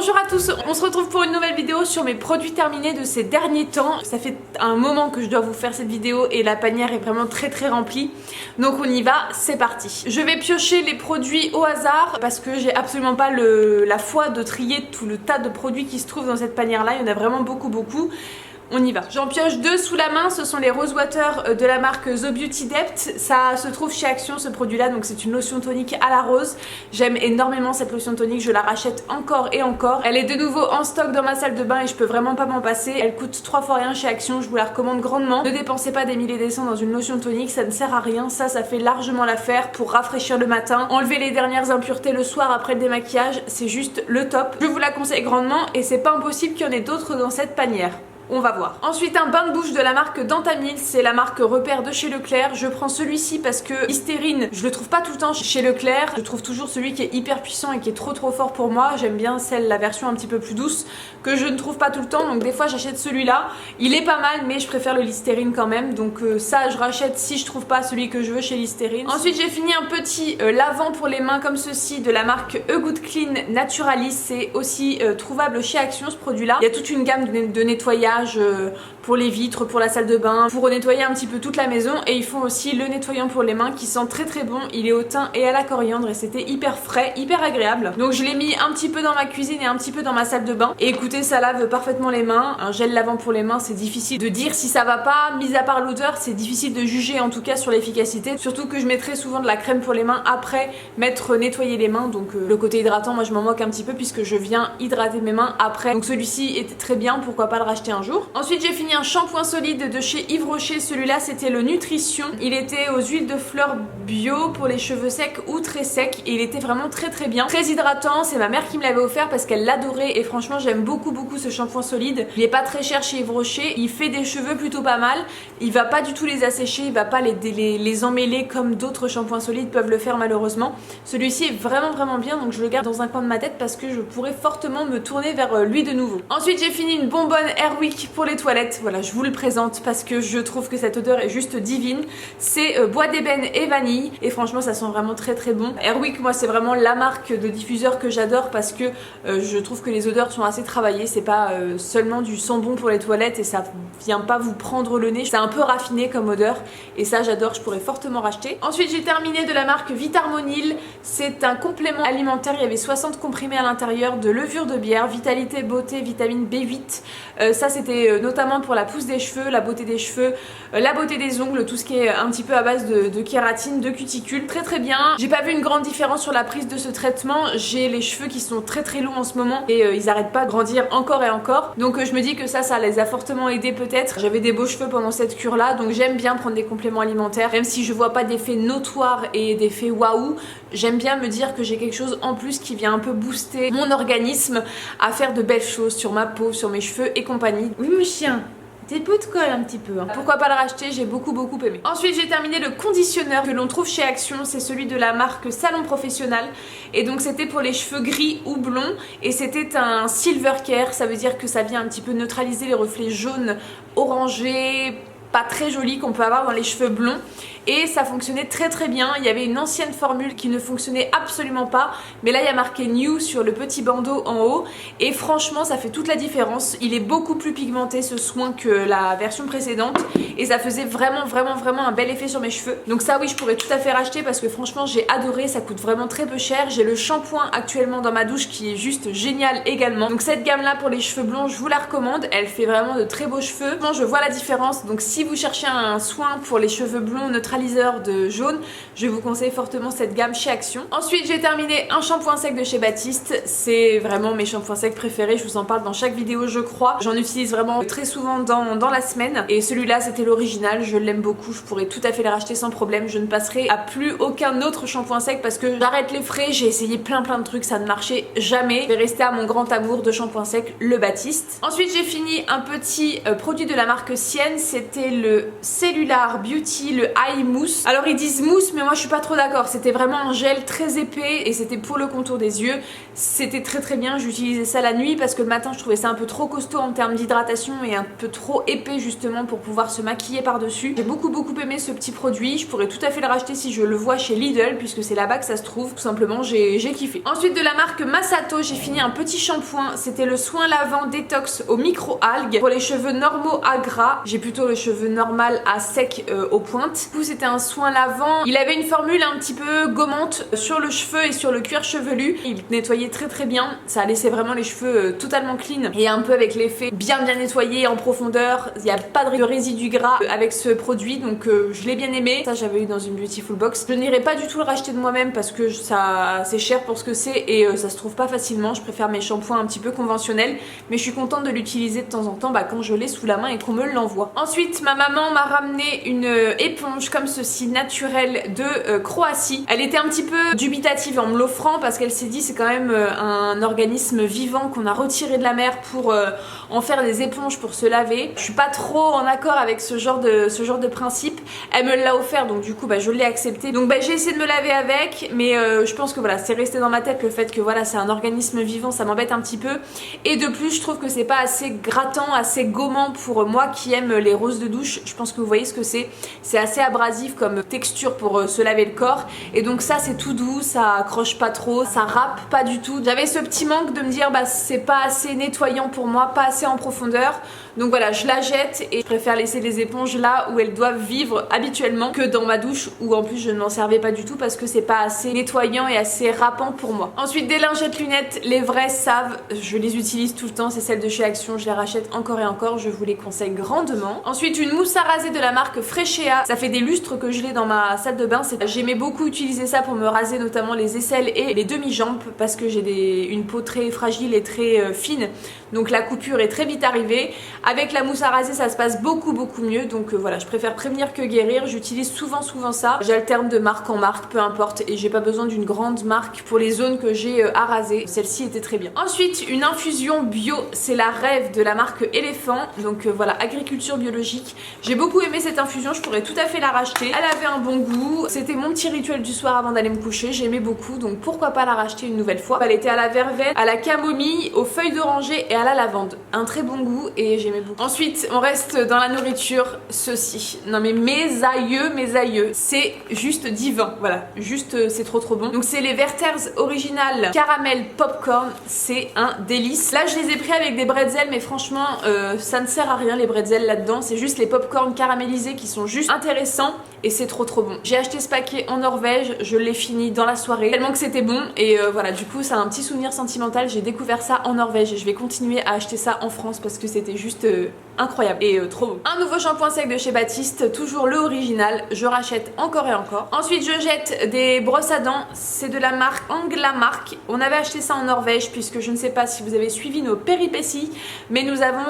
Bonjour à tous, on se retrouve pour une nouvelle vidéo sur mes produits terminés de ces derniers temps. Ça fait un moment que je dois vous faire cette vidéo et la panière est vraiment très remplie. Donc on y va, c'est parti. Je vais piocher les produits au hasard parce que j'ai absolument pas la foi de trier tout le tas de produits qui se trouvent dans cette panière là. Il y en a vraiment beaucoup. On y va. J'en pioche deux sous la main, ce sont les Rose Water de la marque The Beauty Depth. Ça se trouve chez Action ce produit là, donc c'est une lotion tonique à la rose. J'aime énormément cette lotion tonique, je la rachète encore et encore. Elle est de nouveau en stock dans ma salle de bain et je peux vraiment pas m'en passer. Elle coûte 3 fois rien chez Action, je vous la recommande grandement. Ne dépensez pas des milliers des cents dans une lotion tonique, ça ne sert à rien. Ça fait largement l'affaire pour rafraîchir le matin, enlever les dernières impuretés le soir après le démaquillage, c'est juste le top. Je vous la conseille grandement et c'est pas impossible qu'il y en ait d'autres dans cette panière. On va voir. Ensuite un bain de bouche de la marque Dentamil, c'est la marque repère de chez Leclerc. Je prends celui-ci parce que Listerine, je le trouve pas tout le temps chez Leclerc. Je trouve toujours celui qui est hyper puissant et qui est trop fort pour moi. J'aime bien la version un petit peu plus douce que je ne trouve pas tout le temps. Donc des fois j'achète celui-là. Il est pas mal mais je préfère le Listerine quand même. Donc ça je rachète si je trouve pas celui que je veux chez Listerine. Ensuite j'ai fini un petit lavant pour les mains comme ceci de la marque A Good Clean Naturalis. C'est aussi trouvable chez Action ce produit-là. Il y a toute une gamme de nettoyage pour les vitres, pour la salle de bain, pour nettoyer un petit peu toute la maison, et ils font aussi le nettoyant pour les mains qui sent très bon. Il est au thym et à la coriandre et c'était hyper frais, hyper agréable. Donc je l'ai mis un petit peu dans ma cuisine et un petit peu dans ma salle de bain, et écoutez, ça lave parfaitement les mains. Un gel lavant pour les mains, c'est difficile de dire si ça va pas, mis à part l'odeur, c'est difficile de juger en tout cas sur l'efficacité, surtout que je mets très souvent de la crème pour les mains après m'être nettoyé les mains. Donc le côté hydratant, moi je m'en moque un petit peu puisque je viens hydrater mes mains après. Donc celui-ci était très bien, pourquoi pas le racheter un jour. Ensuite j'ai fini un shampoing solide de chez Yves Rocher, celui-là c'était le Nutrition. Il était aux huiles de fleurs bio pour les cheveux secs ou très secs et il était vraiment très bien, très hydratant. C'est ma mère qui me l'avait offert parce qu'elle l'adorait et franchement j'aime beaucoup ce shampoing solide. Il est pas très cher chez Yves Rocher, il fait des cheveux plutôt pas mal, il va pas du tout les assécher, il va pas les emmêler comme d'autres shampoings solides peuvent le faire malheureusement. Celui-ci est vraiment bien, donc je le garde dans un coin de ma tête parce que je pourrais fortement me tourner vers lui de nouveau. Ensuite j'ai fini une bonbonne Airwick pour les toilettes. Voilà, je vous le présente parce que je trouve que cette odeur est juste divine. C'est bois d'ébène et vanille et franchement ça sent vraiment très bon. Airwick, moi c'est vraiment la marque de diffuseur que j'adore parce que je trouve que les odeurs sont assez travaillées. C'est pas seulement du sent bon pour les toilettes et ça vient pas vous prendre le nez. C'est un peu raffiné comme odeur et ça j'adore, je pourrais fortement racheter. Ensuite j'ai terminé de la marque Vitarmonil. C'est un complément alimentaire, il y avait 60 comprimés à l'intérieur de levure de bière, vitalité, beauté, vitamine B8. Ça c'était notamment pour la pousse des cheveux, la beauté des cheveux, la beauté des ongles, tout ce qui est un petit peu à base de kératine, de cuticule. Très bien. J'ai pas vu une grande différence sur la prise de ce traitement. J'ai les cheveux qui sont très longs en ce moment et ils arrêtent pas de grandir encore et encore. Donc je me dis que ça les a fortement aidés peut-être. J'avais des beaux cheveux pendant cette cure là, donc j'aime bien prendre des compléments alimentaires. Même si je vois pas d'effet notoire et d'effet waouh, j'aime bien me dire que j'ai quelque chose en plus qui vient un peu booster mon organisme à faire de belles choses sur ma peau, sur mes cheveux et compagnie. Oui mon chien, tes peaux te collent un petit peu hein. Pourquoi pas le racheter, j'ai beaucoup aimé. Ensuite j'ai terminé le conditionneur que l'on trouve chez Action, c'est celui de la marque Salon Professionnel et donc c'était pour les cheveux gris ou blonds et c'était un silver care, ça veut dire que ça vient un petit peu neutraliser les reflets jaunes, orangés, pas très joli qu'on peut avoir dans les cheveux blonds et ça fonctionnait très bien. Il y avait une ancienne formule qui ne fonctionnait absolument pas mais là il y a marqué New sur le petit bandeau en haut et franchement ça fait toute la différence. Il est beaucoup plus pigmenté ce soin que la version précédente et ça faisait vraiment un bel effet sur mes cheveux. Donc ça oui je pourrais tout à fait racheter parce que franchement j'ai adoré, ça coûte vraiment très peu cher. J'ai le shampoing actuellement dans ma douche qui est juste génial également. Donc cette gamme là pour les cheveux blonds je vous la recommande, elle fait vraiment de très beaux cheveux. Moi je vois la différence, donc si vous cherchez un soin pour les cheveux blonds neutraliseur de jaune, je vous conseille fortement cette gamme chez Action. Ensuite j'ai terminé un shampoing sec de chez Baptiste, c'est vraiment mes shampoings secs préférés, je vous en parle dans chaque vidéo je crois. J'en utilise vraiment très souvent dans la semaine et celui-là c'était l'original, je l'aime beaucoup, je pourrais tout à fait le racheter sans problème. Je ne passerai à plus aucun autre shampoing sec parce que j'arrête les frais, j'ai essayé plein de trucs, ça ne marchait jamais. Je vais rester à mon grand amour de shampoing sec, le Baptiste. Ensuite j'ai fini un petit produit de la marque Sienne, c'était le Cellular Beauty, le Eye eye mousse. Alors ils disent mousse mais moi je suis pas trop d'accord, c'était vraiment un gel très épais et c'était pour le contour des yeux. C'était très bien, j'utilisais ça la nuit parce que le matin je trouvais ça un peu trop costaud en termes d'hydratation et un peu trop épais justement pour pouvoir se maquiller par dessus. J'ai beaucoup aimé ce petit produit, je pourrais tout à fait le racheter si je le vois chez Lidl puisque c'est là-bas que ça se trouve, tout simplement j'ai kiffé. Ensuite de la marque Masato, j'ai fini un petit shampoing, c'était le soin lavant détox aux micro-algues pour les cheveux normaux à gras. J'ai plutôt le cheveu normal à sec aux pointes. Du coup c'était un soin lavant, il avait une formule un petit peu gommante sur le cheveu et sur le cuir chevelu, il nettoyait très bien, ça laissait vraiment les cheveux totalement clean et un peu avec l'effet bien nettoyé en profondeur, il n'y a pas de résidus gras avec ce produit donc je l'ai bien aimé. Ça j'avais eu dans une Beautiful Box. Je n'irai pas du tout le racheter de moi-même parce que ça c'est cher pour ce que c'est et ça se trouve pas facilement, je préfère mes shampoings un petit peu conventionnels mais je suis contente de l'utiliser de temps en temps quand je l'ai sous la main et qu'on me l'envoie. Ensuite ma maman m'a ramené une éponge comme ceci naturelle de Croatie. Elle était un petit peu dubitative en me l'offrant parce qu'elle s'est dit c'est quand même un organisme vivant qu'on a retiré de la mer pour en faire des éponges pour se laver. Je suis pas trop en accord avec ce genre de principe. Elle me l'a offert donc du coup je l'ai accepté. Donc j'ai essayé de me laver avec mais je pense que voilà c'est resté dans ma tête le fait que voilà c'est un organisme vivant, ça m'embête un petit peu et de plus je trouve que c'est pas assez grattant, assez gommant pour moi qui aime les roses de douche. Je pense que vous voyez ce que c'est assez abrasif comme texture pour se laver le corps et donc ça c'est tout doux, ça accroche pas trop, ça râpe pas du tout. J'avais ce petit manque de me dire c'est pas assez nettoyant pour moi, pas assez en profondeur, donc voilà je la jette et je préfère laisser les éponges là où elles doivent vivre habituellement que dans ma douche où en plus je ne m'en servais pas du tout parce que c'est pas assez nettoyant et assez râpant pour moi. Ensuite des lingettes lunettes, les vraies savent, je les utilise tout le temps, c'est celles de chez Action, je les rachète encore et encore, je vous les conseille grandement. Ensuite une mousse à raser de la marque Freshea, ça fait des lustres que je l'ai dans ma salle de bain, j'aimais beaucoup utiliser ça pour me raser notamment les aisselles et les demi-jambes parce que j'ai une peau très fragile et très fine donc la coupure est très vite arrivée. Avec la mousse à raser ça se passe beaucoup mieux donc voilà je préfère prévenir que guérir, j'utilise souvent ça, j'alterne de marque en marque peu importe et j'ai pas besoin d'une grande marque pour les zones que j'ai à raser, celle-ci était très bien. Ensuite une infusion bio, c'est la Rêve de la marque Elephant donc voilà agriculture biologique, j'ai beaucoup aimé cette infusion, je pourrais tout à fait la racheter, elle avait un bon goût, c'était mon petit rituel du soir avant d'aller me coucher, j'aimais beaucoup donc pourquoi pas la racheter une nouvelle fois. Elle était à la verveine, à la camomille, aux feuilles d'oranger et à la lavande, un très bon goût et j'aimais beaucoup. Ensuite on reste dans la nourriture, ceci, non mais mes aïeux, c'est juste divin, voilà, juste c'est trop bon. Donc c'est les Werther's Original Caramel Popcorn, c'est un délice. Là je les ai pris avec des bretzels mais franchement ça ne sert à rien les bretzels là-dedans, c'est juste les popcorn caramélisés qui sont juste intéressants et c'est trop bon. J'ai acheté ce paquet en Norvège, je l'ai fini dans la soirée tellement que c'était bon et voilà du coup ça a un petit souvenir sentimental, j'ai découvert ça en Norvège et je vais continuer à acheter ça en France parce que c'était juste incroyable et trop bon. Un nouveau shampoing sec de chez Baptiste, toujours le original, je rachète encore et encore. Ensuite je jette des brosses à dents, c'est de la marque Anglamark, on avait acheté ça en Norvège puisque je ne sais pas si vous avez suivi nos péripéties mais nous avons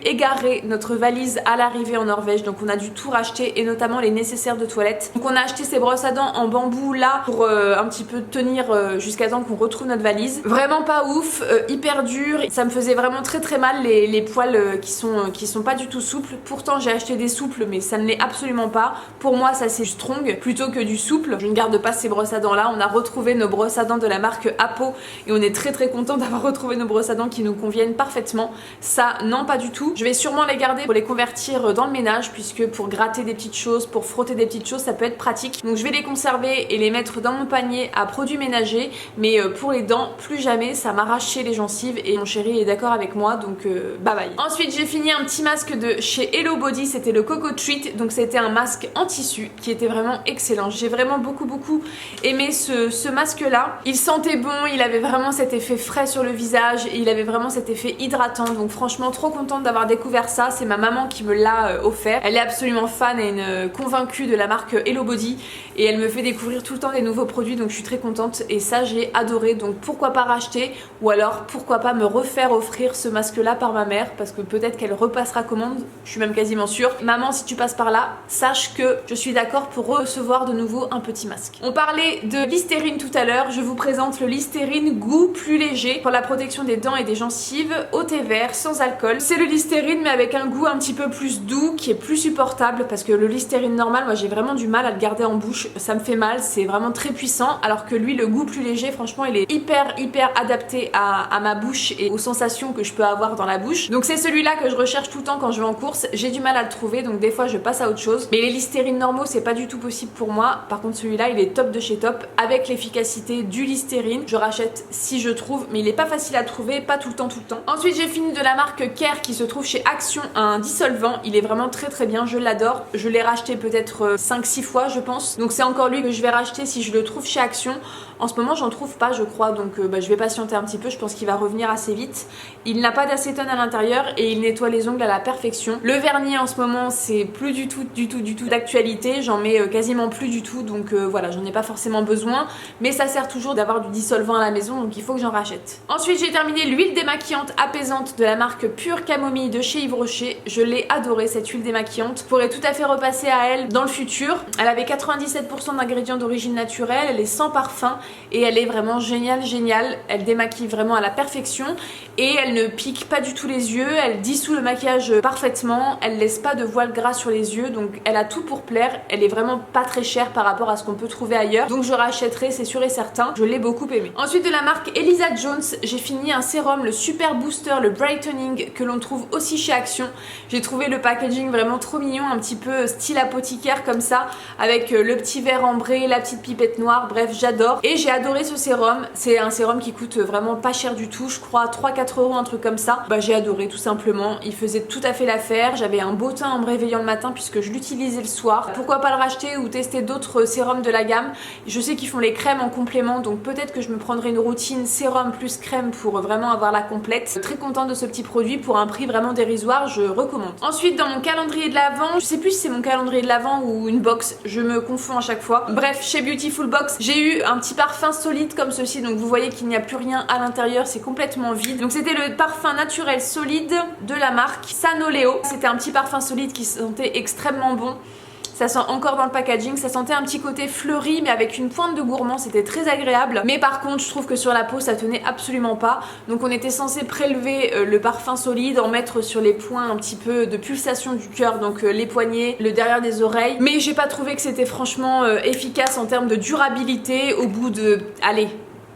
égaré notre valise à l'arrivée en Norvège donc on a dû tout racheter et notamment les nécessaires de toilette. Donc on a acheté ces brosses à dents en bambou là pour un petit peu tenir jusqu'à temps qu'on retrouve notre valise. Vraiment pas ouf, hyper dur, ça me faisait vraiment très mal les poils qui sont pas du tout souples. Pourtant j'ai acheté des souples mais ça ne l'est absolument pas. Pour moi ça c'est strong plutôt que du souple. Je ne garde pas ces brosses à dents là. On a retrouvé nos brosses à dents de la marque Apo et on est très content d'avoir retrouvé nos brosses à dents qui nous conviennent parfaitement. Ça non pas du tout. Je vais sûrement les garder pour les convertir dans le ménage puisque pour gratter des petites choses, pour frotter des petites choses ça peut être pratique. Donc je vais les conserver et les mettre dans mon panier à produits ménagers mais pour les dents plus jamais, ça m'a arraché les gencives et mon chéri est d'accord avec moi donc bye bye. Ensuite j'ai fini un petit masque de chez Hello Body, c'était le Coco Treat, donc c'était un masque en tissu qui était vraiment excellent. J'ai vraiment beaucoup aimé ce masque là. Il sentait bon, il avait vraiment cet effet frais sur le visage et il avait vraiment cet effet hydratant donc franchement trop contente d'avoir découvert ça. C'est ma maman qui me l'a offert, elle est absolument fan et une convaincue de la marque Hello Body et elle me fait découvrir tout le temps des nouveaux produits donc je suis très contente et ça j'ai adoré donc pourquoi pas racheter ou alors pourquoi pas me refaire offrir ce masque là par ma mère parce que peut-être qu'elle repassera commande, je suis même quasiment sûre. Maman, si tu passes par là, sache que je suis d'accord pour recevoir de nouveau un petit masque. On parlait de Listerine tout à l'heure, je vous présente le Listerine goût plus léger pour la protection des dents et des gencives, au thé vert, sans alcool. C'est le Listerine mais avec un goût un petit peu plus doux, qui est plus supportable, parce que le Listerine normal, moi j'ai vraiment du mal à le garder en bouche, ça me fait mal, c'est vraiment très puissant, alors que lui, le goût plus léger, franchement il est hyper adapté à ma bouche et aux sensations que je peux avoir dans la bouche. Donc c'est celui-là que je recherche tout le temps quand je vais en course, j'ai du mal à le trouver, donc des fois je passe à autre chose. Mais les Listerine normaux, c'est pas du tout possible pour moi. Par contre celui-là, il est top de chez top, avec l'efficacité du Listerine. Je rachète si je trouve, mais il est pas facile à trouver, pas tout le temps. Ensuite j'ai fini de la marque Care qui se trouve chez Action, un dissolvant. Il est vraiment très bien, je l'adore. Je l'ai racheté peut-être 5-6 fois je pense. Donc c'est encore lui que je vais racheter si je le trouve chez Action. En ce moment j'en trouve pas je crois, donc je vais patienter un petit peu, je pense qu'il va revenir assez vite. Il n'a pas d'acétone à l'intérieur et il nettoie les ongles à la perfection. Le vernis en ce moment c'est plus du tout d'actualité, j'en mets quasiment plus du tout, donc voilà, j'en ai pas forcément besoin, mais ça sert toujours d'avoir du dissolvant à la maison, donc il faut que j'en rachète. Ensuite j'ai terminé l'huile démaquillante apaisante de la marque Pure Camomille de chez Yves Rocher. Je l'ai adorée cette huile démaquillante, je pourrais tout à fait repasser à elle dans le futur. Elle avait 97% d'ingrédients d'origine naturelle, elle est sans parfum et elle est vraiment géniale. Elle démaquille vraiment à la perfection et elle ne pique pas du tout les yeux, elle dissout le maquillage parfaitement, elle laisse pas de voile gras sur les yeux, donc elle a tout pour plaire. Elle est vraiment pas très chère par rapport à ce qu'on peut trouver ailleurs, donc je rachèterai, c'est sûr et certain. Je l'ai beaucoup aimé. Ensuite de la marque Elisa Jones, j'ai fini un sérum, le Super Booster, le Brightening, que l'on trouve aussi chez Action. J'ai trouvé le packaging vraiment trop mignon, un petit peu style apothicaire comme ça, avec le petit verre ambré, la petite pipette noire, bref j'adore. Et j'ai adoré ce sérum, c'est un sérum qui coûte vraiment pas cher du tout, je crois 3-4 euros, un truc comme ça. J'ai adoré tout simplement, il faisait tout à fait l'affaire, j'avais un beau teint en me réveillant le matin puisque je l'utilisais le soir. Pourquoi pas le racheter ou tester d'autres sérums de la gamme. Je sais qu'ils font les crèmes en complément, donc peut-être que je me prendrai une routine sérum plus crème pour vraiment avoir la complète. Très contente de ce petit produit pour un prix vraiment dérisoire, je recommande. Ensuite dans mon calendrier de l'Avent, je sais plus si c'est mon calendrier de l'Avent ou une box, je me confonds à chaque fois. Bref, chez Beautiful Box, j'ai eu un petit parfum solide comme ceci, donc vous voyez qu'il n'y a plus rien à l'intérieur, c'est complètement vide. Donc c'était le parfum naturel solide de la marque Sanoleo. C'était un petit parfum solide qui sentait extrêmement bon. Ça sent encore dans le packaging, ça sentait un petit côté fleuri mais avec une pointe de gourmand, c'était très agréable. Mais par contre je trouve que sur la peau ça tenait absolument pas. Donc on était censé prélever le parfum solide, en mettre sur les points un petit peu de pulsation du cœur, donc les poignets, le derrière des oreilles. Mais j'ai pas trouvé que c'était franchement efficace en termes de durabilité. Au bout de, allez,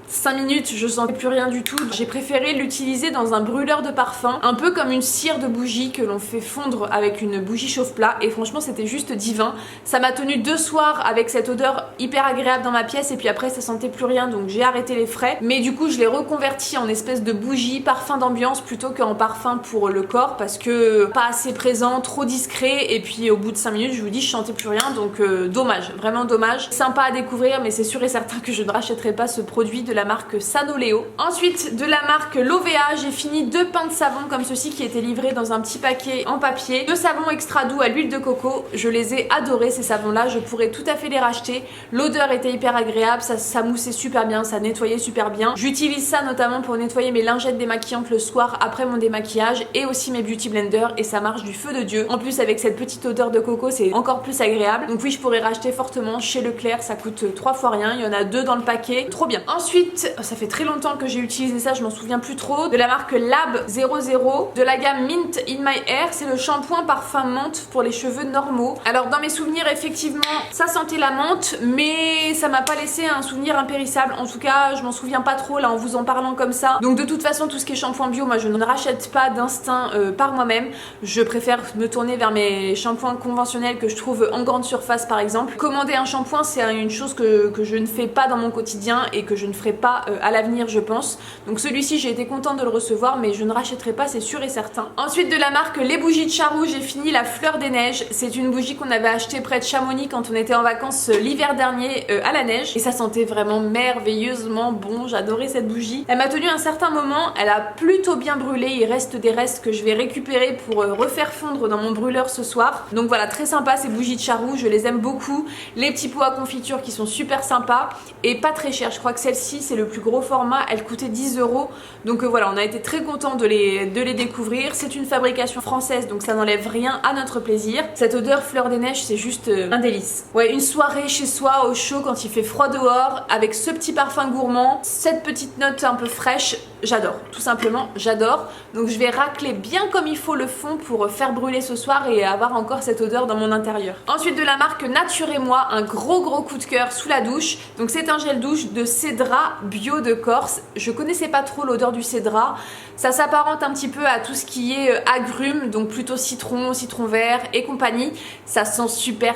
5 minutes, je sentais plus rien du tout. J'ai préféré l'utiliser dans un brûleur de parfum, un peu comme une cire de bougie que l'on fait fondre avec une bougie chauffe-plat, et franchement c'était juste divin. Ça m'a tenu 2 soirs avec cette odeur hyper agréable dans ma pièce, et puis après ça sentait plus rien, donc j'ai arrêté les frais. Mais du coup je l'ai reconverti en espèce de bougie parfum d'ambiance plutôt qu'en parfum pour le corps, parce que pas assez présent, trop discret, et puis au bout de 5 minutes je vous dis je sentais plus rien, donc dommage, vraiment dommage. Sympa à découvrir, mais c'est sûr et certain que je ne rachèterai pas ce produit de la marque Sanoleo. Ensuite de la marque Lovea, j'ai fini 2 pains de savon comme ceci qui étaient livrés dans un petit paquet en papier. 2 savons extra doux à l'huile de coco, je les ai adorés ces savons là, je pourrais tout à fait les racheter. L'odeur était hyper agréable, ça moussait super bien, ça nettoyait super bien. J'utilise ça notamment pour nettoyer mes lingettes démaquillantes le soir après mon démaquillage, et aussi mes beauty blenders, et ça marche du feu de Dieu. En plus avec cette petite odeur de coco c'est encore plus agréable, donc oui je pourrais racheter fortement chez Leclerc, ça coûte 3 fois rien, il y en a 2 dans le paquet, trop bien. Ensuite ça fait très longtemps que j'ai utilisé ça, je m'en souviens plus trop, de la marque Lab 00 de la gamme Mint in My Hair, c'est le shampoing parfum menthe pour les cheveux normaux. Alors dans mes souvenirs effectivement ça sentait la menthe, mais ça m'a pas laissé un souvenir impérissable, en tout cas je m'en souviens pas trop là en vous en parlant comme ça. Donc de toute façon tout ce qui est shampoing bio, moi je ne rachète pas d'instinct par moi-même, je préfère me tourner vers mes shampoings conventionnels que je trouve en grande surface par exemple. Commander un shampoing c'est une chose que je ne fais pas dans mon quotidien et que je ne ferai pas à l'avenir je pense. Donc celui-ci j'ai été contente de le recevoir, mais je ne rachèterai pas, c'est sûr et certain. Ensuite de la marque Les Bougies de Charroux, j'ai fini la Fleur des Neiges. C'est une bougie qu'on avait achetée près de Chamonix quand on était en vacances l'hiver dernier à la neige, et ça sentait vraiment merveilleusement bon, j'adorais cette bougie. Elle m'a tenu un certain moment, elle a plutôt bien brûlé, il reste des restes que je vais récupérer pour refaire fondre dans mon brûleur ce soir. Donc voilà, très sympa ces bougies de Charroux, je les aime beaucoup. Les petits pots à confiture qui sont super sympas et pas très chers, je crois que celle-ci c'est le plus gros format, elle coûtait 10 €. Donc voilà, on a été très contents de les découvrir. C'est une fabrication française, donc ça n'enlève rien à notre plaisir. Cette odeur fleur des neiges, c'est juste un délice. Ouais, une soirée chez soi au chaud quand il fait froid dehors, avec ce petit parfum gourmand, cette petite note un peu fraîche, j'adore. Tout simplement, j'adore. Donc je vais racler bien comme il faut le fond pour faire brûler ce soir et avoir encore cette odeur dans mon intérieur. Ensuite de la marque Nature et Moi, un gros coup de cœur sous la douche. Donc c'est un gel douche de cédra bio de Corse. Je connaissais pas trop l'odeur du cédra. Ça s'apparente un petit peu à tout ce qui est agrumes, donc plutôt citron, citron vert et compagnie. Ça sent super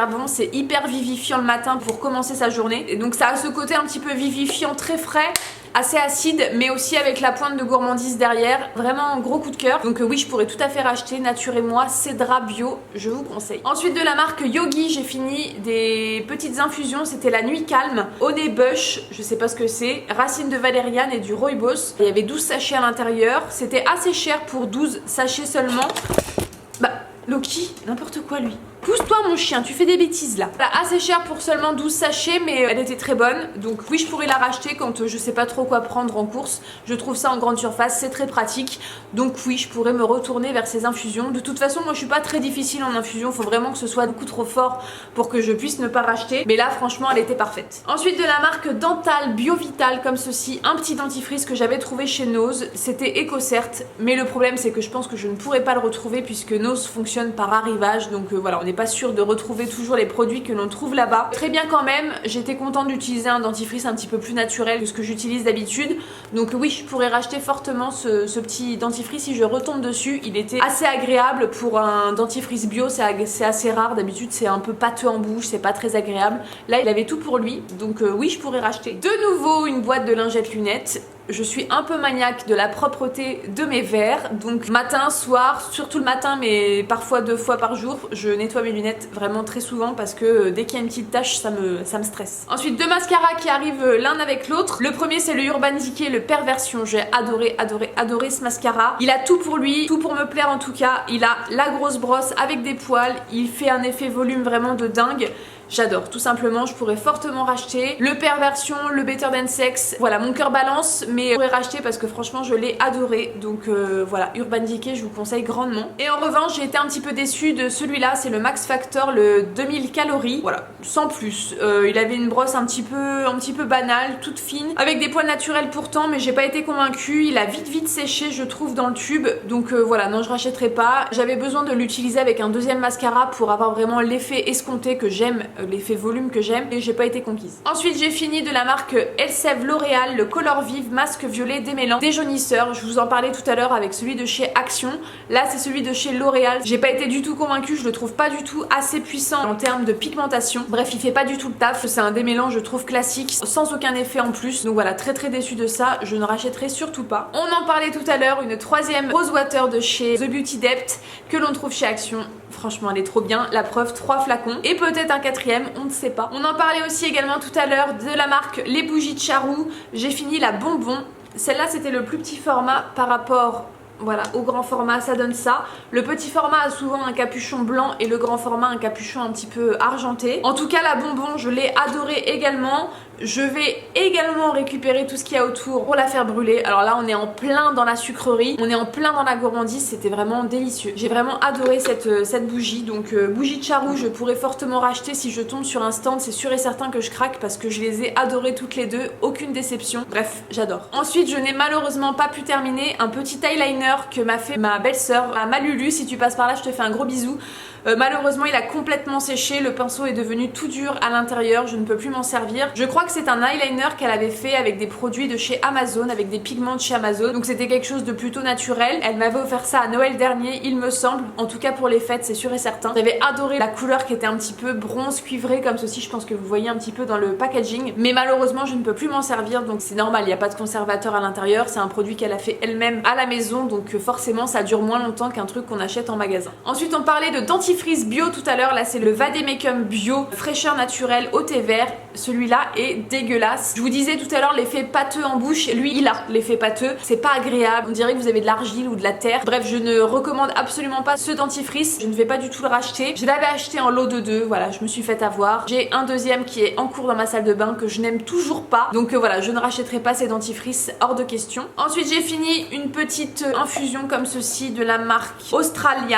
bon. C'est hyper vivifiant le matin pour commencer sa journée. Et donc ça a ce côté un petit peu vivifiant, très frais, assez acide, mais aussi avec la pointe de gourmandise derrière. Vraiment un gros coup de cœur. Donc oui, je pourrais tout à fait racheter Nature et Moi cédra bio, je vous conseille. Ensuite de la marque Yogi, j'ai fini des petites infusions. C'était la nuit calme, Honey Bush, je sais pas ce que c'est, racines de valériane et du rooibos. Il y avait 12 sachets à l'intérieur. C'était assez cher pour 12 sachets seulement. Bah, Loki, n'importe quoi lui. Pousse-toi mon chien, tu fais des bêtises là. Voilà, assez cher pour seulement 12 sachets, mais elle était très bonne. Donc oui, je pourrais la racheter quand je sais pas trop quoi prendre en course. Je trouve ça en grande surface, c'est très pratique. Donc oui, je pourrais me retourner vers ces infusions. De toute façon, moi je suis pas très difficile en infusion. Faut vraiment que ce soit beaucoup trop fort pour que je puisse ne pas racheter. Mais là, franchement, elle était parfaite. Ensuite de la marque Dental Biovital, comme ceci, un petit dentifrice que j'avais trouvé chez Nose. C'était EcoCert, mais le problème c'est que je pense que je ne pourrais pas le retrouver puisque Nose fonctionne par arrivage. Donc voilà, on n'est pas sûr de retrouver toujours les produits que l'on trouve là-bas. Très bien quand même, j'étais contente d'utiliser un dentifrice un petit peu plus naturel que ce que j'utilise d'habitude. Donc oui, je pourrais racheter fortement ce petit dentifrice si je retombe dessus. Il était assez agréable pour un dentifrice bio, c'est assez rare. D'habitude c'est un peu pâteux en bouche, c'est pas très agréable. Là il avait tout pour lui, donc oui, je pourrais racheter. De nouveau une boîte de lingettes lunettes. Je suis un peu maniaque de la propreté de mes verres, donc matin, soir, surtout le matin, mais parfois 2 fois par jour, je nettoie mes lunettes vraiment très souvent parce que dès qu'il y a une petite tache, ça me stresse. Ensuite, 2 mascaras qui arrivent l'un avec l'autre. Le premier, c'est le Urban Decay, le Perversion. J'ai adoré ce mascara. Il a tout pour lui, tout pour me plaire en tout cas. Il a la grosse brosse avec des poils, il fait un effet volume vraiment de dingue. J'adore, tout simplement, je pourrais fortement racheter le Perversion, le Better Than Sex. Voilà, mon cœur balance, mais je pourrais racheter parce que franchement je l'ai adoré. Donc voilà, Urban Decay, je vous conseille grandement. Et en revanche, j'ai été un petit peu déçue de celui-là, c'est le Max Factor, le 2000 calories. Voilà, sans plus. Il avait une brosse un petit peu banale, toute fine, avec des poils naturels pourtant, mais j'ai pas été convaincue. Il a vite séché, je trouve, dans le tube. Donc voilà, non, je rachèterai pas. J'avais besoin de l'utiliser avec un deuxième mascara pour avoir vraiment l'effet escompté que j'aime, l'effet volume que j'aime, et j'ai pas été conquise. Ensuite, j'ai fini de la marque Elseve L'Oréal, le Color Vive masque violet démêlant déjaunisseur. Je vous en parlais tout à l'heure avec celui de chez Action. Là, c'est celui de chez L'Oréal. J'ai pas été du tout convaincue, je le trouve pas du tout assez puissant en termes de pigmentation. Bref, il fait pas du tout le taf. C'est un démêlant, je trouve, classique, sans aucun effet en plus. Donc voilà, très déçue de ça. Je ne rachèterai surtout pas. On en parlait tout à l'heure, une troisième Rose Water de chez The Beauty Depth que l'on trouve chez Action. Franchement, elle est trop bien. La preuve, 3 flacons et peut-être un 4e, on ne sait pas. On en parlait aussi également tout à l'heure de la marque Les Bougies de Charroux. J'ai fini la Bonbon. Celle-là, c'était le plus petit format par rapport, voilà, au grand format, ça donne ça. Le petit format a souvent un capuchon blanc et le grand format un capuchon un petit peu argenté. En tout cas, la Bonbon, je l'ai adorée également. Je vais également récupérer tout ce qu'il y a autour pour la faire brûler. Alors là, on est en plein dans la sucrerie, on est en plein dans la gourmandise, c'était vraiment délicieux. J'ai vraiment adoré cette bougie, donc bougie de Charroux, je pourrais fortement racheter si je tombe sur un stand, c'est sûr et certain que je craque parce que je les ai adorées toutes les deux, aucune déception. Bref, j'adore. Ensuite, je n'ai malheureusement pas pu terminer un petit eyeliner que m'a fait ma belle-sœur, ma Lulu. Si tu passes par là, je te fais un gros bisou. Malheureusement, il a complètement séché, le pinceau est devenu tout dur à l'intérieur, je ne peux plus m'en servir. Je crois que c'est un eyeliner qu'elle avait fait avec des produits de chez Amazon, avec des pigments de chez Amazon, donc c'était quelque chose de plutôt naturel. Elle m'avait offert ça à Noël dernier, il me semble, en tout cas pour les fêtes, c'est sûr et certain. J'avais adoré la couleur qui était un petit peu bronze cuivré comme ceci, je pense que vous voyez un petit peu dans le packaging, mais malheureusement je ne peux plus m'en servir, donc c'est normal, il n'y a pas de conservateur à l'intérieur, c'est un produit qu'elle a fait elle-même à la maison, donc forcément ça dure moins longtemps qu'un truc qu'on achète en magasin. Ensuite on parlait de dentifrice dentifrice bio tout à l'heure, là c'est le Vademecum bio, fraîcheur naturelle au thé vert. Celui-là est dégueulasse. Je vous disais tout à l'heure l'effet pâteux en bouche, lui il a l'effet pâteux, c'est pas agréable, on dirait que vous avez de l'argile ou de la terre. Bref, je ne recommande absolument pas ce dentifrice, je ne vais pas du tout le racheter. Je l'avais acheté en lot de 2, voilà, je me suis fait avoir. J'ai un deuxième qui est en cours dans ma salle de bain que je n'aime toujours pas, donc voilà, je ne rachèterai pas ces dentifrices, hors de question. Ensuite j'ai fini une petite infusion comme ceci de la marque Australian.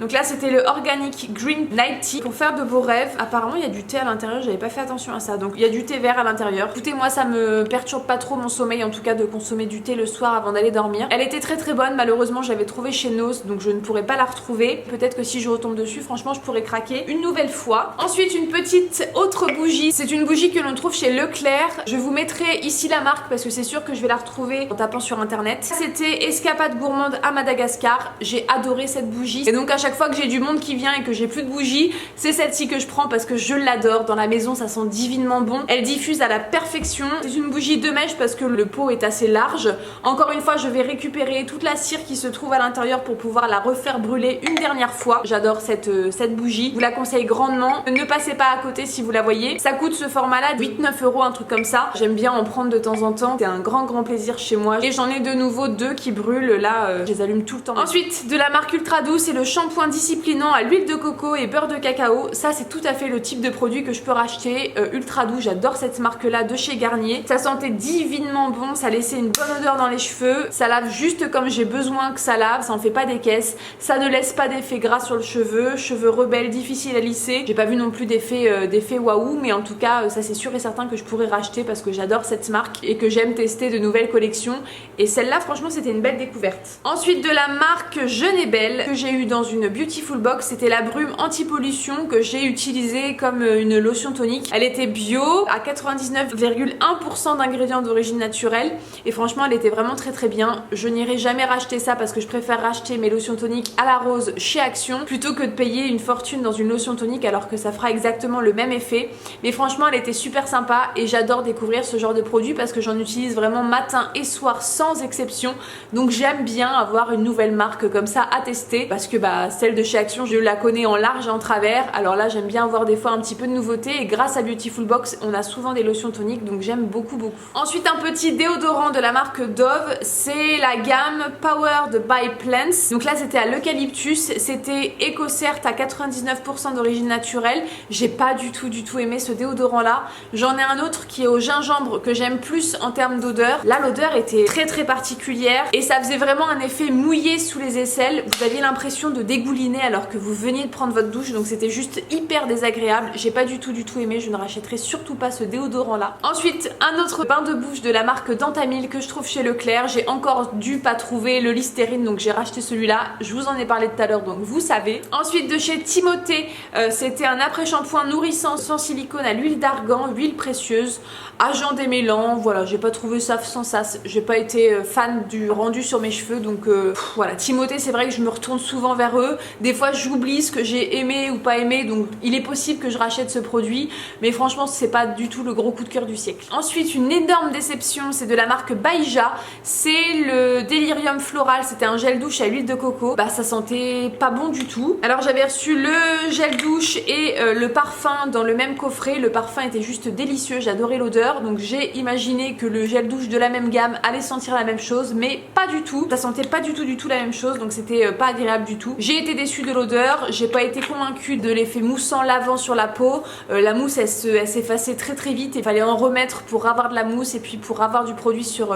Donc là c'était le Organic Green Night Tea pour faire de beaux rêves. Apparemment il y a du thé à l'intérieur, j'avais pas fait attention à ça. Donc il y a du thé vert à l'intérieur. Écoutez, moi ça me perturbe pas trop mon sommeil, en tout cas de consommer du thé le soir avant d'aller dormir. Elle était très très bonne, malheureusement je l'avais trouvée chez Nose, donc je ne pourrais pas la retrouver. Peut-être que si je retombe dessus, franchement je pourrais craquer une nouvelle fois. Ensuite une petite autre bougie, c'est une bougie que l'on trouve chez Leclerc. Je vous mettrai ici la marque parce que c'est sûr que je vais la retrouver en tapant sur internet. C'était Escapade Gourmande à Madagascar. J'ai adoré cette bougie et donc à chaque fois que j'ai du monde qui vient et que j'ai plus de bougies, c'est celle-ci que je prends parce que je l'adore. Dans la maison ça sent divinement bon, elle diffuse à la perfection. C'est une bougie 2 mèches parce que le pot est assez large. Encore une fois je vais récupérer toute la cire qui se trouve à l'intérieur pour pouvoir la refaire brûler une dernière fois. J'adore cette bougie, je vous la conseille grandement. Ne passez pas à côté si vous la voyez. Ça coûte ce format là 8-9 €, un truc comme ça. J'aime bien en prendre de temps en temps, c'est un grand plaisir chez moi. Et j'en ai de nouveau 2 qui brûlent là, je les allume tout le temps. Ensuite de la marque Ultra Douce, c'est le shampoing disciplinant à l'huile de coco et beurre de cacao. Ça c'est tout à fait le type de produit que je peux racheter. Ultra Douce, j'adore cette marque là de chez Garnier. Ça sentait divinement bon, ça laissait une bonne odeur dans les cheveux, ça lave juste comme j'ai besoin que ça lave, ça en fait pas des caisses, ça ne laisse pas d'effet gras sur le cheveu, cheveux rebelles, difficiles à lisser. J'ai pas vu non plus d'effet waouh, mais en tout cas ça c'est sûr et certain que je pourrais racheter parce que j'adore cette marque et que j'aime tester de nouvelles collections, et celle-là franchement c'était une belle découverte. Ensuite de la marque Jeune et Belle que j'ai eu dans une Beautiful Box, c'était la brume anti-pollution que j'ai utilisée comme une lotion tonique. Elle était bio à 99,1% d'ingrédients d'origine naturelle et franchement elle était vraiment très bien. Je n'irai jamais racheter ça parce que je préfère racheter mes lotions toniques à la rose chez Action plutôt que de payer une fortune dans une lotion tonique alors que ça fera exactement le même effet. Mais franchement elle était super sympa et j'adore découvrir ce genre de produit parce que j'en utilise vraiment matin et soir sans exception. Donc j'aime bien avoir une nouvelle marque comme ça à tester parce que celle de chez Action je la connais en large et en travers. Alors là j'aime bien avoir des fois un petit peu de nouveauté et grâce à Beautiful Box on a souvent des lotions toniques, donc j'aime beaucoup. Ensuite un petit déodorant de la marque Dove, c'est la gamme Powered by Plants. Donc là c'était à l'eucalyptus, c'était EcoCert à 99% d'origine naturelle. J'ai pas du tout aimé ce déodorant là. J'en ai un autre qui est au gingembre que j'aime plus en termes d'odeur. Là l'odeur était très particulière et ça faisait vraiment un effet mouillé sous les aisselles. Vous aviez l'impression de dégouliner alors que vous veniez de prendre votre douche, donc c'était juste hyper désagréable. J'ai pas du tout aimé, je ne rachèterai surtout pas ce déodorant là. Ensuite un autre bain de bouche de la marque Dentamil que je trouve chez Leclerc. J'ai encore dû pas trouver le Listerine, donc j'ai racheté celui-là. Je vous en ai parlé tout à l'heure, donc vous savez. Ensuite de chez Timothée, c'était un après-shampoing nourrissant sans silicone à l'huile d'argan, huile précieuse, agent démêlant. Voilà, j'ai pas trouvé ça sans sas. J'ai pas été fan du rendu sur mes cheveux, donc voilà. Timothée, c'est vrai que je me retourne souvent vers eux. Des fois j'oublie ce que j'ai aimé ou pas aimé, donc il est possible que je rachète ce produit, mais franchement c'est pas du tout le gros coup de cœur du siècle. Ensuite une énorme déception, c'est de la marque Baïja, c'est le Delirium Floral, c'était un gel douche à l'huile de coco. Ça sentait pas bon du tout. Alors j'avais reçu le gel douche et le parfum dans le même coffret. Le parfum était juste délicieux, j'adorais l'odeur, donc j'ai imaginé que le gel douche de la même gamme allait sentir la même chose, mais pas du tout. Ça sentait pas du tout la même chose, donc c'était pas agréable du tout. J'ai été déçue de l'odeur, j'ai pas été convaincue de l'effet moussant lavant sur la peau. La mousse elle s'effaçait très vite, il fallait en remettre pour avoir de la mousse et puis pour avoir du produit sur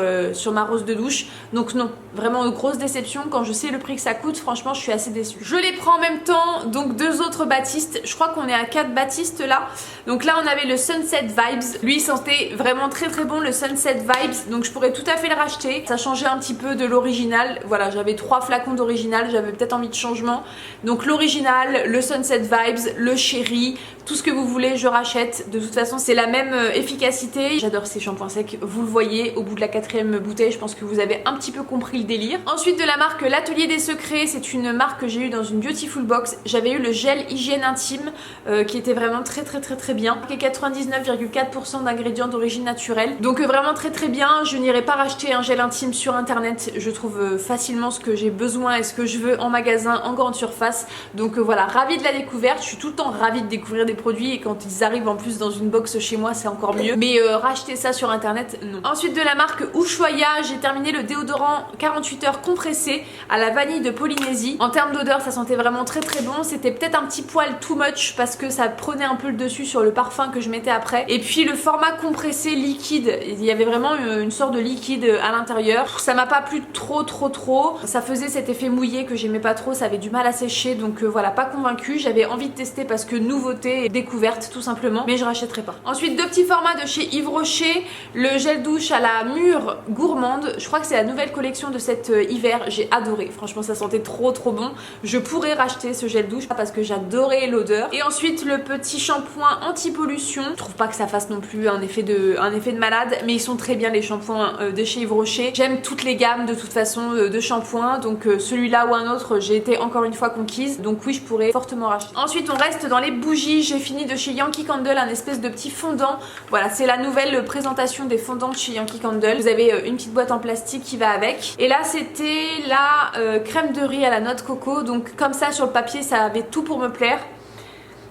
ma rose de douche. Donc non, vraiment une grosse déception. Quand je sais le prix que ça coûte, franchement je suis assez déçue. Je les prends en même temps, donc 2 autres Baptiste. Je crois qu'on est à 4 Baptiste là. Donc là on avait le Sunset Vibes, lui il sentait vraiment très bon le Sunset Vibes, donc je pourrais tout à fait le racheter. Ça changeait un petit peu de l'original. Voilà, j'avais 3 flacons d'original, j'avais peut-être envie de changement. Donc l'original, le Sunset Vibes, le Cherry, tout ce que vous voulez je rachète. De toute façon c'est la même efficacité. J'adore ces shampoings secs, vous le voyez au bout de la 4e bouteille, je pense que vous avez un petit peu compris le délire. Ensuite de la marque L'Atelier des Secrets, c'est une marque que j'ai eu dans une Beautiful Box. J'avais eu le gel hygiène intime qui était vraiment très bien, qui est 99,4% d'ingrédients d'origine naturelle, donc vraiment très bien. Je n'irai pas racheter un gel intime sur internet, je trouve facilement ce que j'ai besoin et ce que je veux en magasin en grande surface. Donc voilà, ravie de la découverte. Je suis tout le temps ravie de découvrir des produits et quand ils arrivent en plus dans une box chez moi c'est encore mieux. Mais racheter ça sur internet, non. Ensuite de la marque Ushuaïa, j'ai terminé le déodorant 48 heures compressé à la vanille de Polynésie. En termes d'odeur, ça sentait vraiment très très bon. C'était peut-être un petit poil too much parce que ça prenait un peu le dessus sur le parfum que je mettais après. Et puis le format compressé liquide, il y avait vraiment une sorte de liquide à l'intérieur. Ça m'a pas plu trop. Ça faisait cet effet mouillé que j'aimais pas trop, ça avait du mal à sécher, donc voilà, pas convaincue. J'avais envie de tester parce que nouveauté et découverte tout simplement, mais je rachèterai pas. Ensuite, deux petits formats de chez Yves Rocher, le gel douche à la mûre gourmande. Je crois que c'est la nouvelle collection de cet hiver. J'ai adoré, franchement ça sentait trop bon. Je pourrais racheter ce gel douche parce que j'adorais l'odeur. Et ensuite le petit shampoing anti-pollution. Je trouve pas que ça fasse non plus un effet de malade, mais ils sont très bien les shampoings de chez Yves Rocher. J'aime toutes les gammes de toute façon de shampoings, donc celui-là ou un autre, j'ai été encore une fois conquise. Donc oui, je pourrais fortement racheter. Ensuite on reste dans les bougies. J'ai fini de chez Yankee Candle un espèce de petit fondant. Voilà, c'est la nouvelle présentation des fondants de chez Yankee Candle. Vous avez une petite boîte en plastique qui va avec. Et là c'était la crème de riz à la noix de coco. Donc comme ça sur le papier ça avait tout pour me plaire.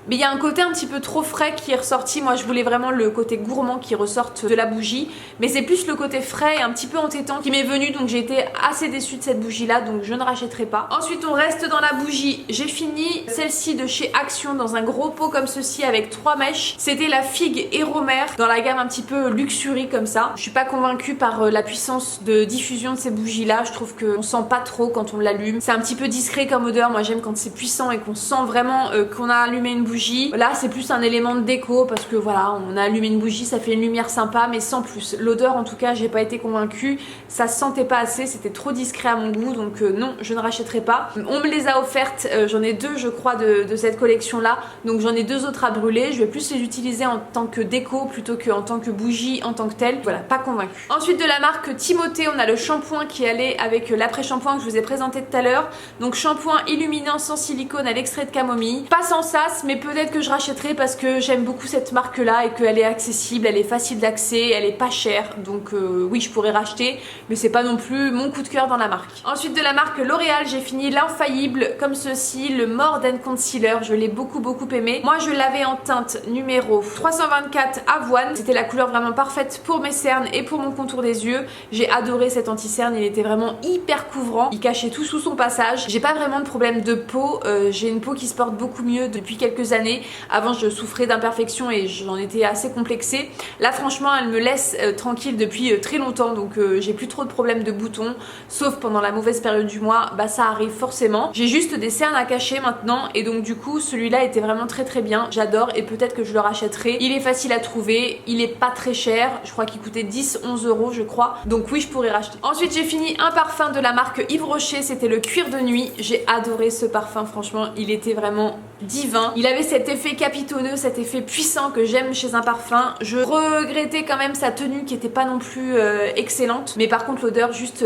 Mais il y a un côté un petit peu trop frais qui est ressorti. Moi je voulais vraiment le côté gourmand qui ressorte de la bougie. Mais c'est plus le côté frais et un petit peu entêtant qui m'est venu. Donc j'ai été assez déçue de cette bougie là. Donc je ne rachèterai pas. Ensuite on reste dans la bougie. J'ai fini celle-ci de chez Action dans un gros pot comme ceci avec 3 mèches. C'était la figue et romère dans la gamme un petit peu luxury comme ça. Je suis pas convaincue par la puissance de diffusion de ces bougies là. Je trouve qu'on sent pas trop quand on l'allume. C'est un petit peu discret comme odeur. Moi j'aime quand c'est puissant et qu'on sent vraiment qu'on a allumé une bougie. Là c'est plus un élément de déco parce que voilà, on a allumé une bougie, ça fait une lumière sympa mais sans plus. L'odeur en tout cas j'ai pas été convaincue, ça se sentait pas assez, c'était trop discret à mon goût, donc non, je ne rachèterai pas. On me les a offertes, j'en ai 2 je crois de cette collection là, donc j'en ai 2 autres à brûler. Je vais plus les utiliser en tant que déco plutôt qu'en tant que bougie en tant que telle. Voilà, pas convaincue. Ensuite de la marque Timothée, on a le shampoing qui allait avec l'après-shampoing que je vous ai présenté tout à l'heure. Donc shampoing illuminant sans silicone à l'extrait de camomille, pas sans sas, mais peut-être que je rachèterai parce que j'aime beaucoup cette marque là et qu'elle est accessible, elle est facile d'accès, elle est pas chère, donc oui je pourrais racheter, mais c'est pas non plus mon coup de cœur dans la marque. Ensuite de la marque L'Oréal, j'ai fini l'infaillible comme ceci, le More Than Concealer. Je l'ai beaucoup aimé. Moi je l'avais en teinte numéro 324 avoine, c'était la couleur vraiment parfaite pour mes cernes et pour mon contour des yeux. J'ai adoré cet anti-cerne, il était vraiment hyper couvrant, il cachait tout sous son passage. J'ai pas vraiment de problème de peau, j'ai une peau qui se porte beaucoup mieux depuis quelques années. Avant je souffrais d'imperfections et j'en étais assez complexée. Là franchement elle me laisse tranquille depuis très longtemps, donc j'ai plus trop de problèmes de boutons, sauf pendant la mauvaise période du mois, bah ça arrive forcément. J'ai juste des cernes à cacher maintenant et donc du coup celui-là était vraiment très bien, j'adore et peut-être que je le rachèterai. Il est facile à trouver, il est pas très cher, je crois qu'il coûtait 10-11 € je crois, donc oui je pourrais racheter. Ensuite j'ai fini un parfum de la marque Yves Rocher, c'était le cuir de nuit. J'ai adoré ce parfum, franchement il était vraiment divin. Il avait cet effet capitonneux, cet effet puissant que j'aime chez un parfum. Je regrettais quand même sa tenue qui était pas non plus excellente, mais par contre l'odeur juste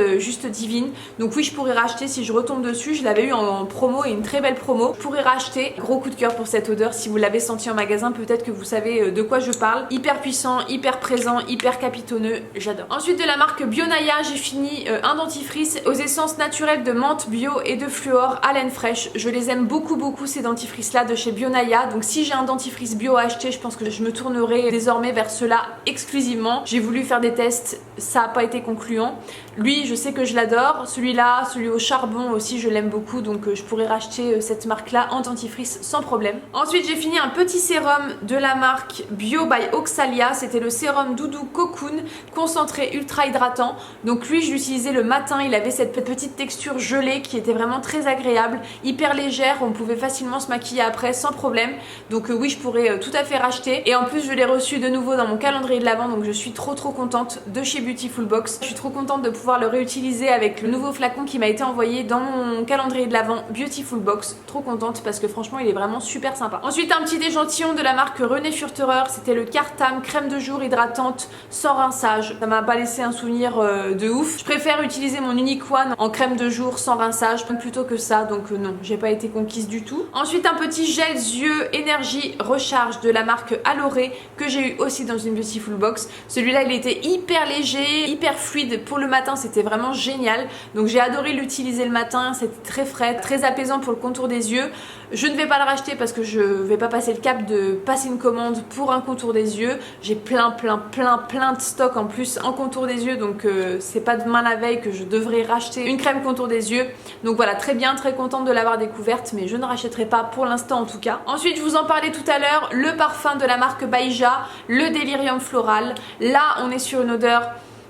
divine. Donc oui je pourrais racheter si je retombe dessus. Je l'avais eu en promo et une très belle promo. Je pourrais racheter. Gros coup de cœur pour cette odeur. Si vous l'avez senti en magasin, peut-être que vous savez de quoi je parle. Hyper puissant, hyper présent, hyper capitonneux, j'adore. Ensuite de la marque Bionaya, j'ai fini un dentifrice aux essences naturelles de menthe bio et de fluor haleine fraîche. Je les aime beaucoup ces dentifrices là de chez Bionaya. Donc si j'ai un dentifrice bio à acheter, je pense que je me tournerai désormais vers cela exclusivement. J'ai voulu faire des tests, ça n'a pas été concluant. Lui je sais que je l'adore, celui-là, celui au charbon aussi je l'aime beaucoup, donc je pourrais racheter cette marque là en dentifrice sans problème. Ensuite j'ai fini un petit sérum de la marque Bio by Oxalia, c'était le sérum Doudou Cocoon concentré ultra hydratant. Donc lui je l'utilisais le matin, il avait cette petite texture gelée qui était vraiment très agréable, hyper légère, on pouvait facilement se maquiller après sans problème. Donc oui je pourrais tout à fait racheter, et en plus je l'ai reçu de nouveau dans mon calendrier de l'Avent, donc je suis trop contente de chez Beautiful Box. Je suis trop contente de pouvoir le réutiliser avec le nouveau flacon qui m'a été envoyé dans mon calendrier de l'Avent Beautiful Box. Trop contente parce que franchement il est vraiment super sympa. Ensuite un petit échantillon de la marque René Furterer, c'était le Cartam crème de jour hydratante sans rinçage. Ça m'a pas laissé un souvenir de ouf. Je préfère utiliser mon Unique One en crème de jour sans rinçage plutôt que ça, donc non, j'ai pas été conquise du tout. Ensuite un petit gel yeux énergie recharge de la marque Aloré que j'ai eu aussi dans une Beautiful Box. Celui-là il était hyper léger, hyper fluide pour le matin, c'était vraiment génial. Donc j'ai adoré l'utiliser le matin, c'était très frais, très apaisant pour le contour des yeux. Je ne vais pas le racheter parce que je vais pas passer le cap de passer une commande pour un contour des yeux. J'ai plein de stock en plus en contour des yeux, donc c'est pas demain la veille que je devrais racheter une crème contour des yeux. Donc voilà, très bien, très contente de l'avoir découverte, mais je ne rachèterai pas pour l'instant en tout cas. Ensuite, je vous en parlais tout à l'heure, le parfum de la marque Baija, le Delirium Floral. Là, on est sur une odeur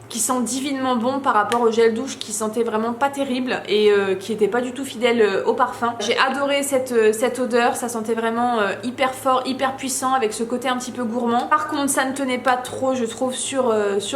qui sent divinement bon par rapport au gel douche qui sentait vraiment pas terrible et qui était pas du tout fidèle au parfum. J'ai adoré cette odeur, ça sentait vraiment hyper fort, hyper puissant avec ce côté un petit peu gourmand. Par contre ça ne tenait pas trop je trouve sur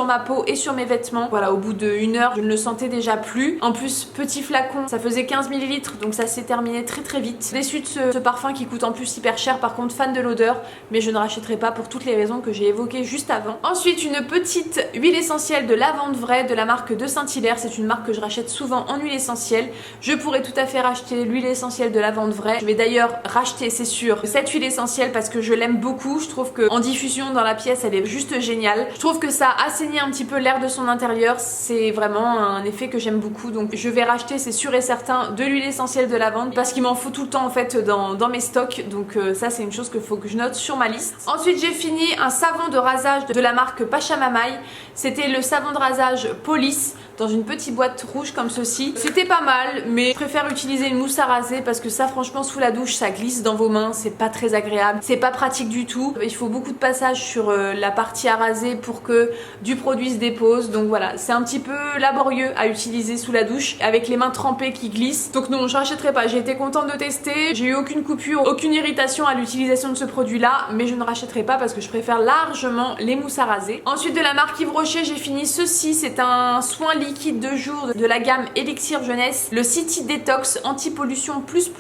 ma peau et sur mes vêtements. Voilà, au bout d'1 heure je ne le sentais déjà plus. En plus petit flacon, ça faisait 15 ml donc ça s'est terminé très vite. Déçue de ce parfum qui coûte en plus hyper cher, par contre fan de l'odeur, mais je ne rachèterai pas pour toutes les raisons que j'ai évoquées juste avant. Ensuite une petite huile essentielle de lavande vraie de la marque de Saint-Hilaire, c'est une marque que je rachète souvent en huile essentielle. Je pourrais tout à fait racheter l'huile essentielle de lavande vraie. Je vais d'ailleurs racheter, c'est sûr, cette huile essentielle parce que je l'aime beaucoup. Je trouve qu'en diffusion dans la pièce, elle est juste géniale. Je trouve que ça assainit un petit peu l'air de son intérieur. C'est vraiment un effet que j'aime beaucoup. Donc je vais racheter, c'est sûr et certain, de l'huile essentielle de lavande parce qu'il m'en faut tout le temps en fait dans mes stocks. Donc ça c'est une chose qu'il faut que je note sur ma liste. Ensuite j'ai fini un savon de rasage de la marque Pachamamaï. C'était le savon de rasage Police dans une petite boîte rouge comme ceci. C'était pas mal, mais je préfère utiliser une mousse à raser parce que ça franchement sous la douche ça glisse dans vos mains, c'est pas très agréable, c'est pas pratique du tout. Il faut beaucoup de passage sur la partie à raser pour que du produit se dépose. Donc voilà, c'est un petit peu laborieux à utiliser sous la douche avec les mains trempées qui glissent. Donc non, je rachèterai pas. J'ai été contente de tester, j'ai eu aucune coupure, aucune irritation à l'utilisation de ce produit là, mais je ne rachèterai pas parce que je préfère largement les mousses à raser. Ensuite de la marque Yves Rocher, j'ai fini ceci, c'est un soin liquide de jour de la gamme Elixir Jeunesse, le City Detox anti-pollution plus.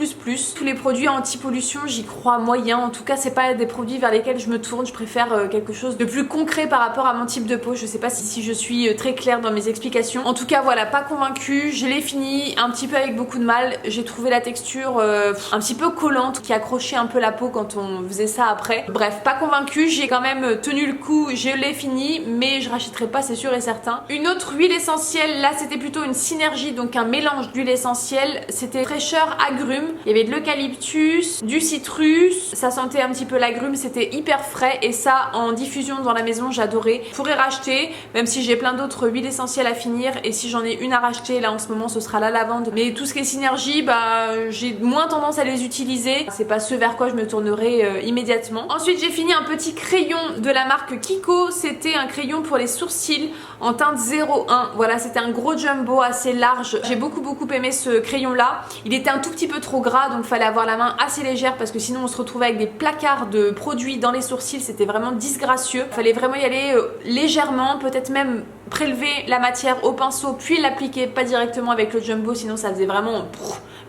Tous les produits anti-pollution, j'y crois moyen. En tout cas, c'est pas des produits vers lesquels je me tourne. Je préfère quelque chose de plus concret par rapport à mon type de peau. Je sais pas si je suis très claire dans mes explications. En tout cas, voilà, pas convaincue. Je l'ai fini un petit peu avec beaucoup de mal. J'ai trouvé la texture un petit peu collante qui accrochait un peu la peau quand on faisait ça après. Bref, pas convaincue. J'ai quand même tenu le coup. Je l'ai fini, mais je rachèterai pas, c'est sûr et certain. Une autre huile essentielle, là c'était plutôt une synergie, donc un mélange d'huile essentielle. C'était fraîcheur agrumes, il y avait de l'eucalyptus, du citrus, ça sentait un petit peu l'agrume, c'était hyper frais et ça en diffusion dans la maison j'adorais. Je pourrais racheter, même si j'ai plein d'autres huiles essentielles à finir, et si j'en ai une à racheter là en ce moment ce sera la lavande. Mais tout ce qui est synergie, bah j'ai moins tendance à les utiliser, c'est pas ce vers quoi je me tournerai immédiatement. Ensuite j'ai fini un petit crayon de la marque Kiko, c'était un crayon pour les sourcils en teinte 01. Voilà, c'était un gros jumbo assez large. J'ai beaucoup aimé ce crayon là. Il était un tout petit peu trop gras, donc fallait avoir la main assez légère parce que sinon on se retrouvait avec des placards de produits dans les sourcils. C'était vraiment disgracieux. Fallait vraiment y aller légèrement, peut-être même prélever la matière au pinceau puis l'appliquer, pas directement avec le jumbo, sinon ça faisait vraiment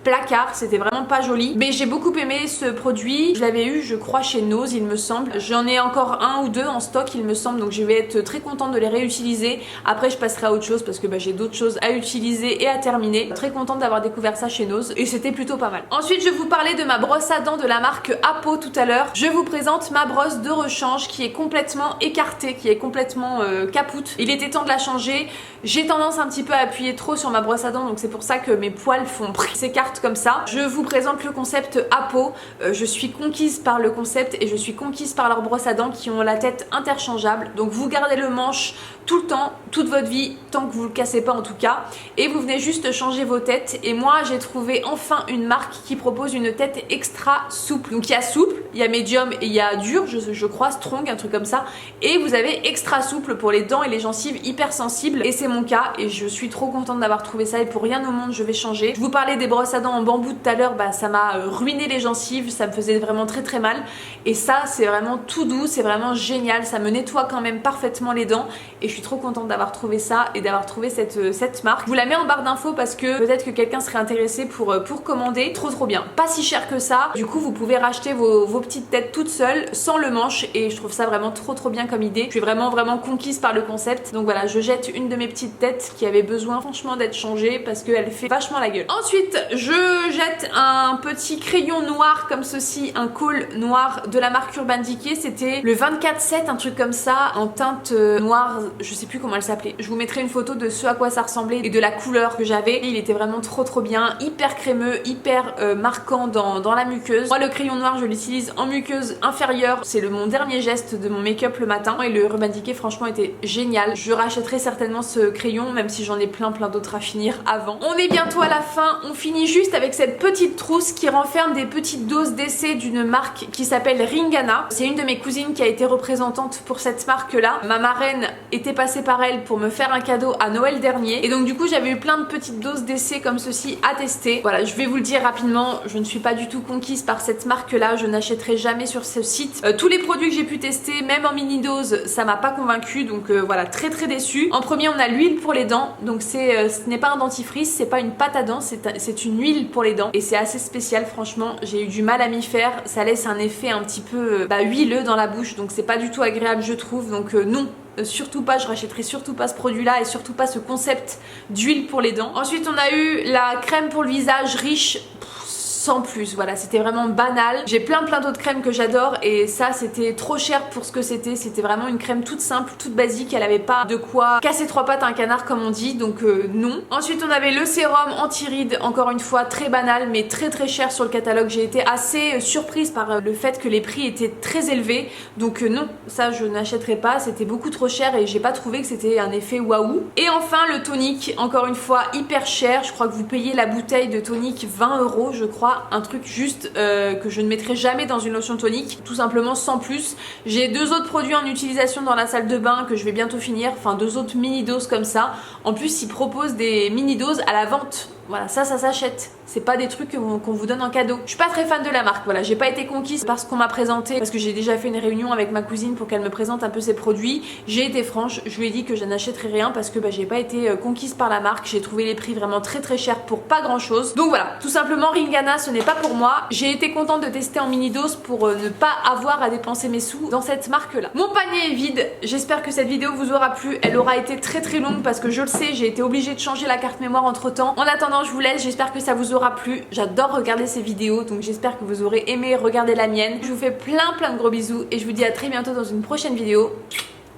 placard, c'était vraiment pas joli. Mais j'ai beaucoup aimé ce produit, je l'avais eu je crois chez Nose il me semble. J'en ai encore un ou deux en stock il me semble, donc je vais être très contente de les réutiliser. Après je passerai à autre chose parce que j'ai d'autres choses à utiliser et à terminer. Très contente d'avoir découvert ça chez Nose et c'était plutôt pas mal. Ensuite je vous parlais de ma brosse à dents de la marque Apo tout à l'heure. Je vous présente ma brosse de rechange qui est complètement écartée, qui est complètement capoute. Il était temps de la changer. J'ai tendance un petit peu à appuyer trop sur ma brosse à dents, donc c'est pour ça que mes poils s'écartent comme ça. Je vous présente le concept Apo. Je suis conquise par le concept et je suis conquise par leurs brosses à dents qui ont la tête interchangeable. Donc vous gardez le manche tout le temps, toute votre vie, tant que vous le cassez pas en tout cas, et vous venez juste changer vos têtes. Et moi j'ai trouvé enfin une marque qui propose une tête extra souple. Donc il y a souple, il y a médium et il y a dur, je crois, strong, un truc comme ça, et vous avez extra souple pour les dents et les gencives hypersensibles, et c'est mon cas et je suis trop contente d'avoir trouvé ça et pour rien au monde je vais changer. Je vous parlais des brosses à dents en bambou tout à l'heure, ça m'a ruiné les gencives, ça me faisait vraiment très mal, et ça c'est vraiment tout doux, c'est vraiment génial, ça me nettoie quand même parfaitement les dents et je suis trop contente d'avoir d'avoir trouvé ça et d'avoir trouvé cette marque. Je vous la mets en barre d'infos parce que peut-être que quelqu'un serait intéressé pour commander. Trop bien. Pas si cher que ça. Du coup vous pouvez racheter vos petites têtes toutes seules sans le manche et je trouve ça vraiment trop bien comme idée. Je suis vraiment conquise par le concept. Donc voilà, je jette une de mes petites têtes qui avait besoin franchement d'être changée parce qu'elle fait vachement la gueule. Ensuite je jette un petit crayon noir comme ceci, un col noir de la marque Urban Decay. C'était le 24/7, un truc comme ça, en teinte noire, je sais plus comment elle s'appelait. Je vous mettrai une photo de ce à quoi ça ressemblait et de la couleur que j'avais. Il était vraiment trop bien, hyper crémeux, hyper marquant dans la muqueuse. Moi le crayon noir je l'utilise en muqueuse inférieure, c'est mon dernier geste de mon make-up le matin et le Urban Decay franchement était génial. Je rachèterai certainement ce crayon même si j'en ai plein d'autres à finir avant. On est bientôt à la fin, on finit juste avec cette petite trousse qui renferme des petites doses d'essai d'une marque qui s'appelle Ringana. C'est une de mes cousines qui a été représentante pour cette marque là. Ma marraine était passée par elle pour me faire un cadeau à Noël dernier et donc du coup j'avais eu plein de petites doses d'essai comme ceci à tester. Voilà, je vais vous le dire rapidement, je ne suis pas du tout conquise par cette marque là, je n'achèterai jamais sur ce site. Tous les produits que j'ai pu tester, même en mini dose, ça m'a pas convaincu donc voilà, très déçue. En premier on a l'huile pour les dents, donc ce n'est pas un dentifrice, c'est pas une pâte à dents, c'est une huile pour les dents et c'est assez spécial franchement, j'ai eu du mal à m'y faire, ça laisse un effet un petit peu huileux dans la bouche donc c'est pas du tout agréable je trouve donc non. Surtout pas, je rachèterai surtout pas ce produit là et surtout pas ce concept d'huile pour les dents. Ensuite on a eu la crème pour le visage riche, sans plus, voilà, c'était vraiment banal. J'ai plein d'autres crèmes que j'adore et ça c'était trop cher pour ce que c'était vraiment une crème toute simple, toute basique, elle avait pas de quoi casser trois pattes à un canard comme on dit, donc non. Ensuite on avait le sérum anti-rides, encore une fois très banal mais très cher sur le catalogue. J'ai été assez surprise par le fait que les prix étaient très élevés, donc non, ça je n'achèterai pas, c'était beaucoup trop cher et j'ai pas trouvé que c'était un effet waouh. Et enfin le tonique, encore une fois hyper cher, je crois que vous payez la bouteille de tonique 20 € je crois, un truc juste que je ne mettrai jamais dans une lotion tonique, tout simplement sans plus. J'ai deux autres produits en utilisation dans la salle de bain que je vais bientôt finir, enfin deux autres mini doses comme ça. En plus ils proposent des mini doses à la vente. Voilà, ça s'achète. C'est pas des trucs qu'on vous donne en cadeau. Je suis pas très fan de la marque, voilà, j'ai pas été conquise par ce qu'on m'a présenté parce que j'ai déjà fait une réunion avec ma cousine pour qu'elle me présente un peu ses produits. J'ai été franche, je lui ai dit que je n'achèterais rien parce que j'ai pas été conquise par la marque. J'ai trouvé les prix vraiment très chers pour pas grand chose. Donc voilà, tout simplement Ringana ce n'est pas pour moi. J'ai été contente de tester en mini dose pour ne pas avoir à dépenser mes sous dans cette marque là. Mon panier est vide, j'espère que cette vidéo vous aura plu. Elle aura été très longue parce que je le sais, j'ai été obligée de changer la carte mémoire entre temps. En attendant je vous laisse, j'espère que ça vous aura plu. J'adore regarder ces vidéos donc j'espère que vous aurez aimé regarder la mienne. Je vous fais plein de gros bisous et je vous dis à très bientôt dans une prochaine vidéo.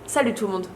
Salut tout le monde.